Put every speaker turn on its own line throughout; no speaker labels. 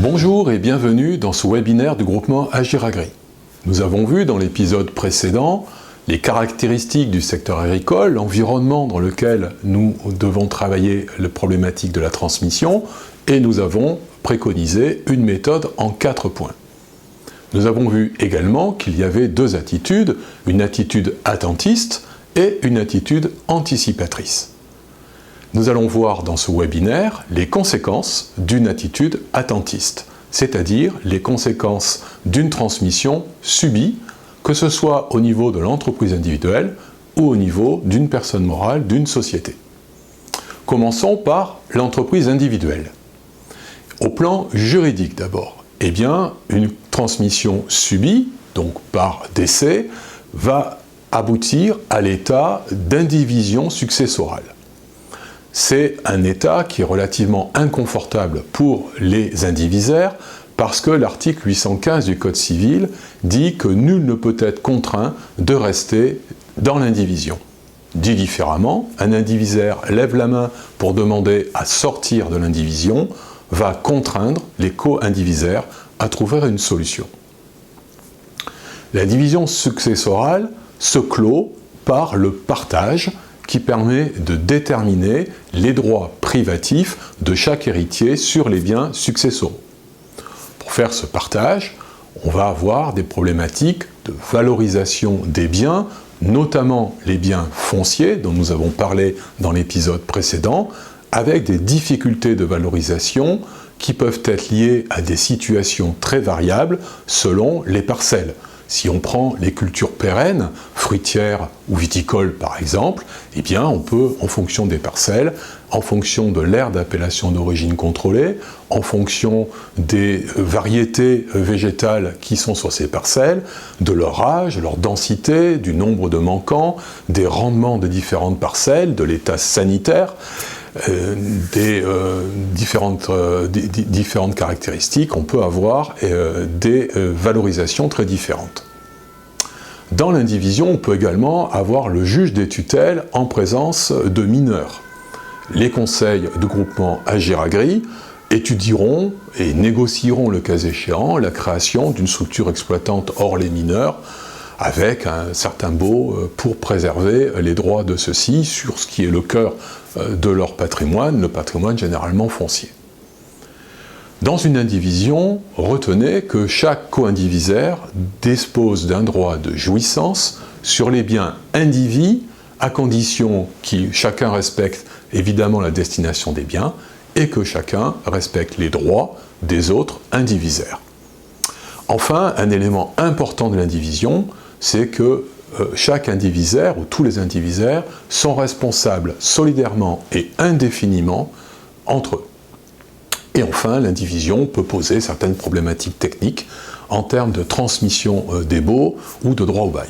Bonjour et bienvenue dans ce webinaire du groupement Agir Agri. Nous avons vu dans l'épisode précédent les caractéristiques du secteur agricole, l'environnement dans lequel nous devons travailler les problématiques de la transmission, et nous avons préconisé une méthode en 4 points. Nous avons vu également qu'il y avait deux attitudes, une attitude attentiste et une attitude anticipatrice. Nous allons voir dans ce webinaire les conséquences d'une attitude attentiste, c'est-à-dire les conséquences d'une transmission subie, que ce soit au niveau de l'entreprise individuelle ou au niveau d'une personne morale, d'une société. Commençons par l'entreprise individuelle. Au plan juridique d'abord, eh bien, une transmission subie, donc par décès, va aboutir à l'état d'indivision successorale. C'est un état qui est relativement inconfortable pour les indivisaires parce que l'article 815 du Code civil dit que nul ne peut être contraint de rester dans l'indivision. Dit différemment, un indivisaire lève la main pour demander à sortir de l'indivision, va contraindre les co-indivisaires à trouver une solution. La division successorale se clôt par le partage qui permet de déterminer les droits privatifs de chaque héritier sur les biens successoraux. Pour faire ce partage, on va avoir des problématiques de valorisation des biens, notamment les biens fonciers dont nous avons parlé dans l'épisode précédent, avec des difficultés de valorisation qui peuvent être liées à des situations très variables selon les parcelles. Si on prend les cultures pérennes, fruitières ou viticoles par exemple, eh bien on peut, en fonction des parcelles, en fonction de l'aire d'appellation d'origine contrôlée, en fonction des variétés végétales qui sont sur ces parcelles, de leur âge, de leur densité, du nombre de manquants, des rendements de différentes parcelles, de l'état sanitaire, des différentes caractéristiques, on peut avoir des valorisations très différentes. Dans l'indivision, on peut également avoir le juge des tutelles en présence de mineurs. Les conseils du groupement Agir Agri étudieront et négocieront le cas échéant la création d'une structure exploitante hors les mineurs avec un certain baux pour préserver les droits de ceux-ci sur ce qui est le cœur de leur patrimoine, le patrimoine généralement foncier. Dans une indivision, retenez que chaque co-indivisaire dispose d'un droit de jouissance sur les biens indivis à condition que chacun respecte évidemment la destination des biens et que chacun respecte les droits des autres indivisaires. Enfin, un élément important de l'indivision, c'est que chaque indivisaire, ou tous les indivisaires, sont responsables solidairement et indéfiniment entre eux. Et enfin, l'indivision peut poser certaines problématiques techniques en termes de transmission des baux ou de droit au bail.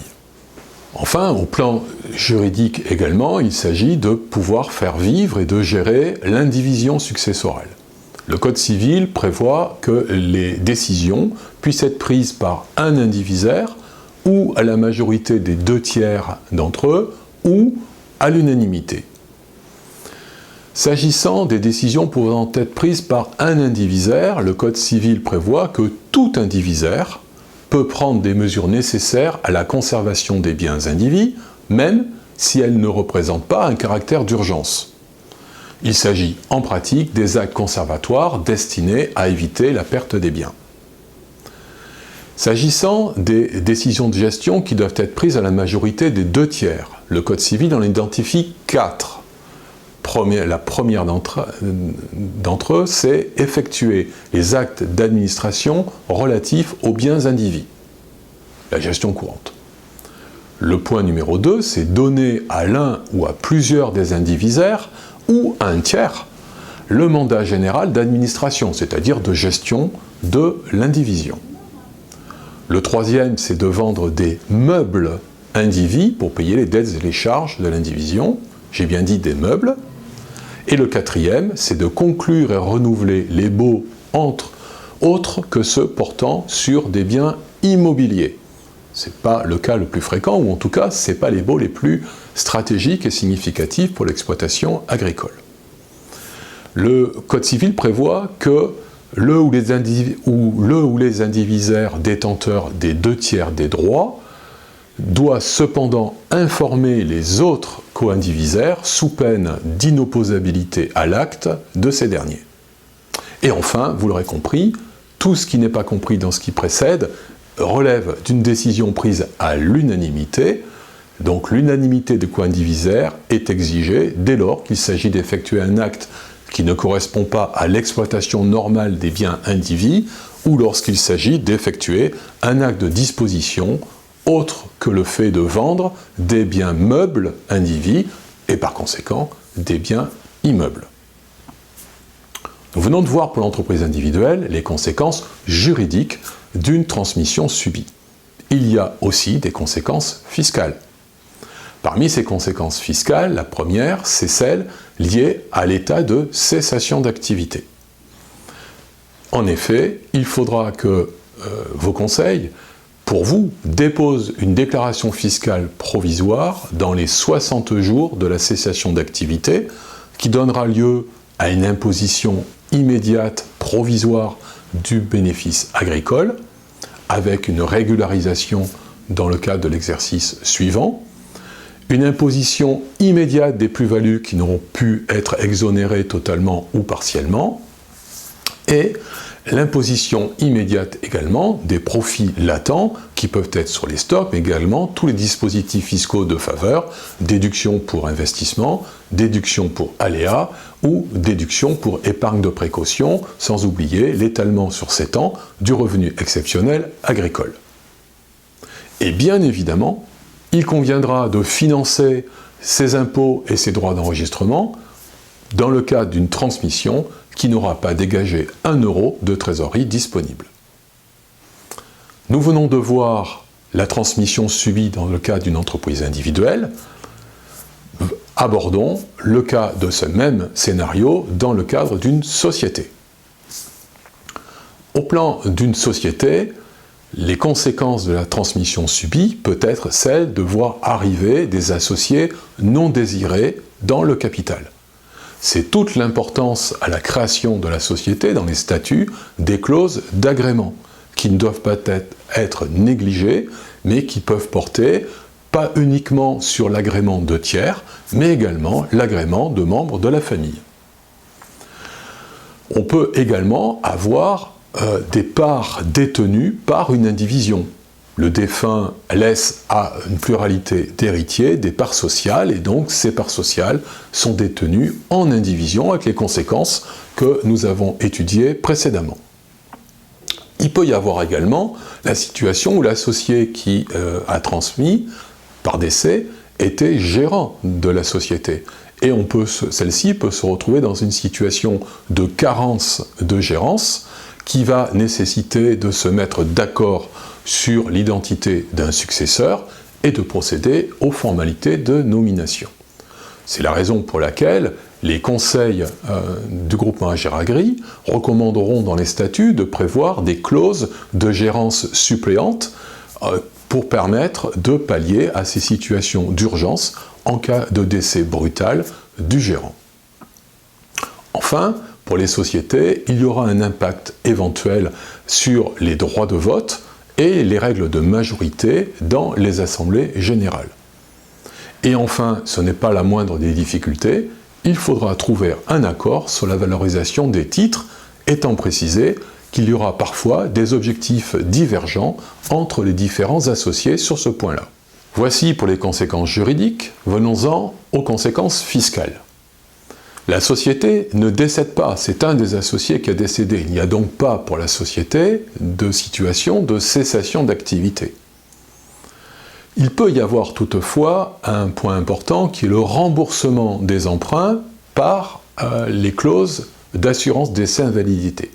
Enfin, au plan juridique également, il s'agit de pouvoir faire vivre et de gérer l'indivision successorale. Le Code civil prévoit que les décisions puissent être prises par un indivisaire ou à la majorité des 2/3 d'entre eux, ou à l'unanimité. S'agissant des décisions pouvant être prises par un indivisaire, le Code civil prévoit que tout indivisaire peut prendre des mesures nécessaires à la conservation des biens indivis, même si elles ne représentent pas un caractère d'urgence. Il s'agit en pratique des actes conservatoires destinés à éviter la perte des biens. S'agissant des décisions de gestion qui doivent être prises à la majorité des 2/3, le Code civil en identifie 4. La première d'entre eux, c'est effectuer les actes d'administration relatifs aux biens indivis, la gestion courante. Le point numéro 2, c'est donner à l'un ou à plusieurs des indivisaires, ou à un tiers, le mandat général d'administration, c'est-à-dire de gestion de l'indivision. Le troisième, c'est de vendre des meubles indivis pour payer les dettes et les charges de l'indivision. J'ai bien dit des meubles. Et le quatrième, c'est de conclure et renouveler les baux entre autres que ceux portant sur des biens immobiliers. Ce n'est pas le cas le plus fréquent, ou en tout cas, ce n'est pas les baux les plus stratégiques et significatifs pour l'exploitation agricole. Le Code civil prévoit que le ou les indivisaires détenteurs des 2/3 des droits doit cependant informer les autres co-indivisaires sous peine d'inopposabilité à l'acte de ces derniers. Et enfin, vous l'aurez compris, tout ce qui n'est pas compris dans ce qui précède relève d'une décision prise à l'unanimité. Donc l'unanimité de co-indivisaires est exigée dès lors qu'il s'agit d'effectuer un acte qui ne correspond pas à l'exploitation normale des biens indivis ou lorsqu'il s'agit d'effectuer un acte de disposition autre que le fait de vendre des biens meubles indivis et par conséquent des biens immeubles. Nous venons de voir pour l'entreprise individuelle les conséquences juridiques d'une transmission subie. Il y a aussi des conséquences fiscales. Parmi ces conséquences fiscales, la première, c'est celle liée à l'état de cessation d'activité. En effet, il faudra que vos conseils, pour vous, déposent une déclaration fiscale provisoire dans les 60 jours de la cessation d'activité, qui donnera lieu à une imposition immédiate, provisoire, du bénéfice agricole, avec une régularisation dans le cadre de l'exercice suivant, une imposition immédiate des plus-values qui n'auront pu être exonérées totalement ou partiellement, et l'imposition immédiate également des profits latents qui peuvent être sur les stocks, mais également tous les dispositifs fiscaux de faveur, déduction pour investissement, déduction pour aléas ou déduction pour épargne de précaution, sans oublier l'étalement sur 7 ans du revenu exceptionnel agricole. Et bien évidemment, il conviendra de financer ces impôts et ces droits d'enregistrement dans le cadre d'une transmission qui n'aura pas dégagé 1 euro de trésorerie disponible. Nous venons de voir la transmission subie dans le cas d'une entreprise individuelle. Abordons le cas de ce même scénario dans le cadre d'une société. Au plan d'une société, les conséquences de la transmission subie peuvent être celles de voir arriver des associés non désirés dans le capital. C'est toute l'importance à la création de la société dans les statuts des clauses d'agrément qui ne doivent pas être négligées, mais qui peuvent porter pas uniquement sur l'agrément de tiers, mais également l'agrément de membres de la famille. On peut également avoir des parts détenues par une indivision. Le défunt laisse à une pluralité d'héritiers des parts sociales, et donc ces parts sociales sont détenues en indivision avec les conséquences que nous avons étudiées précédemment. Il peut y avoir également la situation où l'associé qui a transmis par décès était gérant de la société. Et celle-ci peut se retrouver dans une situation de carence de gérance qui va nécessiter de se mettre d'accord sur l'identité d'un successeur et de procéder aux formalités de nomination. C'est la raison pour laquelle les conseils du groupement Agiragri recommanderont dans les statuts de prévoir des clauses de gérance suppléantes pour permettre de pallier à ces situations d'urgence en cas de décès brutal du gérant. Enfin, pour les sociétés, il y aura un impact éventuel sur les droits de vote et les règles de majorité dans les assemblées générales. Et enfin, ce n'est pas la moindre des difficultés, il faudra trouver un accord sur la valorisation des titres, étant précisé qu'il y aura parfois des objectifs divergents entre les différents associés sur ce point-là. Voici pour les conséquences juridiques, venons-en aux conséquences fiscales. La société ne décède pas, c'est un des associés qui a décédé. Il n'y a donc pas pour la société de situation de cessation d'activité. Il peut y avoir toutefois un point important qui est le remboursement des emprunts par les clauses d'assurance décès-invalidité.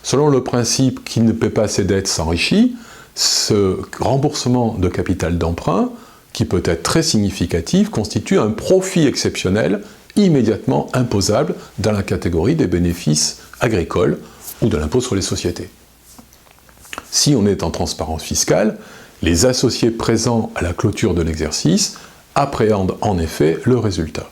Selon le principe qui ne paie pas ses dettes s'enrichit, ce remboursement de capital d'emprunt, qui peut être très significatif, constitue un profit exceptionnel immédiatement imposable dans la catégorie des bénéfices agricoles ou de l'impôt sur les sociétés. Si on est en transparence fiscale, les associés présents à la clôture de l'exercice appréhendent en effet le résultat.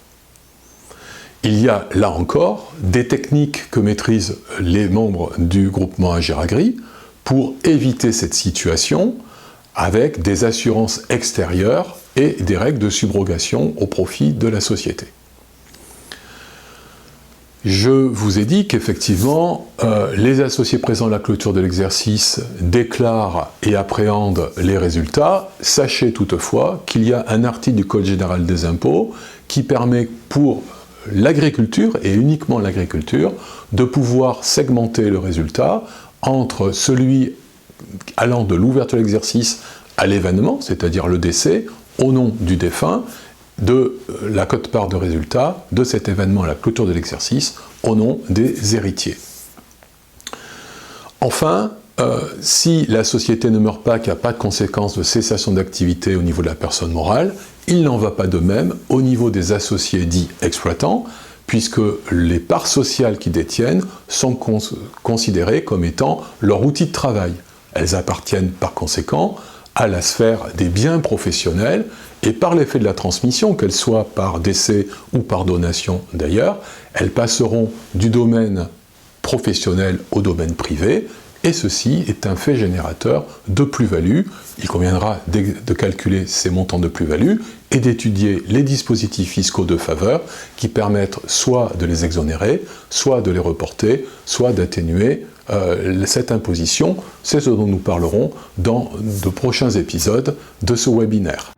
il y a là encore des techniques que maîtrisent les membres du groupement Agiragri pour éviter cette situation avec des assurances extérieures et des règles de subrogation au profit de la société. Je vous ai dit qu'effectivement, les associés présents à la clôture de l'exercice déclarent et appréhendent les résultats. Sachez toutefois qu'il y a un article du Code général des impôts qui permet pour l'agriculture, et uniquement l'agriculture, de pouvoir segmenter le résultat entre celui allant de l'ouverture de l'exercice à l'événement, c'est-à-dire le décès, au nom du défunt, de la quote-part de résultat de cet événement à la clôture de l'exercice au nom des héritiers. Enfin, si la société ne meurt pas, qu'il n'y a pas de conséquence de cessation d'activité au niveau de la personne morale, il n'en va pas de même au niveau des associés dits exploitants, puisque les parts sociales qu'ils détiennent sont considérées comme étant leur outil de travail. Elles appartiennent par conséquent à la sphère des biens professionnels, et par l'effet de la transmission, qu'elle soit par décès ou par donation d'ailleurs, elles passeront du domaine professionnel au domaine privé, et ceci est un fait générateur de plus-value. Il conviendra de calculer ces montants de plus-value et d'étudier les dispositifs fiscaux de faveur qui permettent soit de les exonérer, soit de les reporter, soit d'atténuer cette imposition. C'est ce dont nous parlerons dans de prochains épisodes de ce webinaire.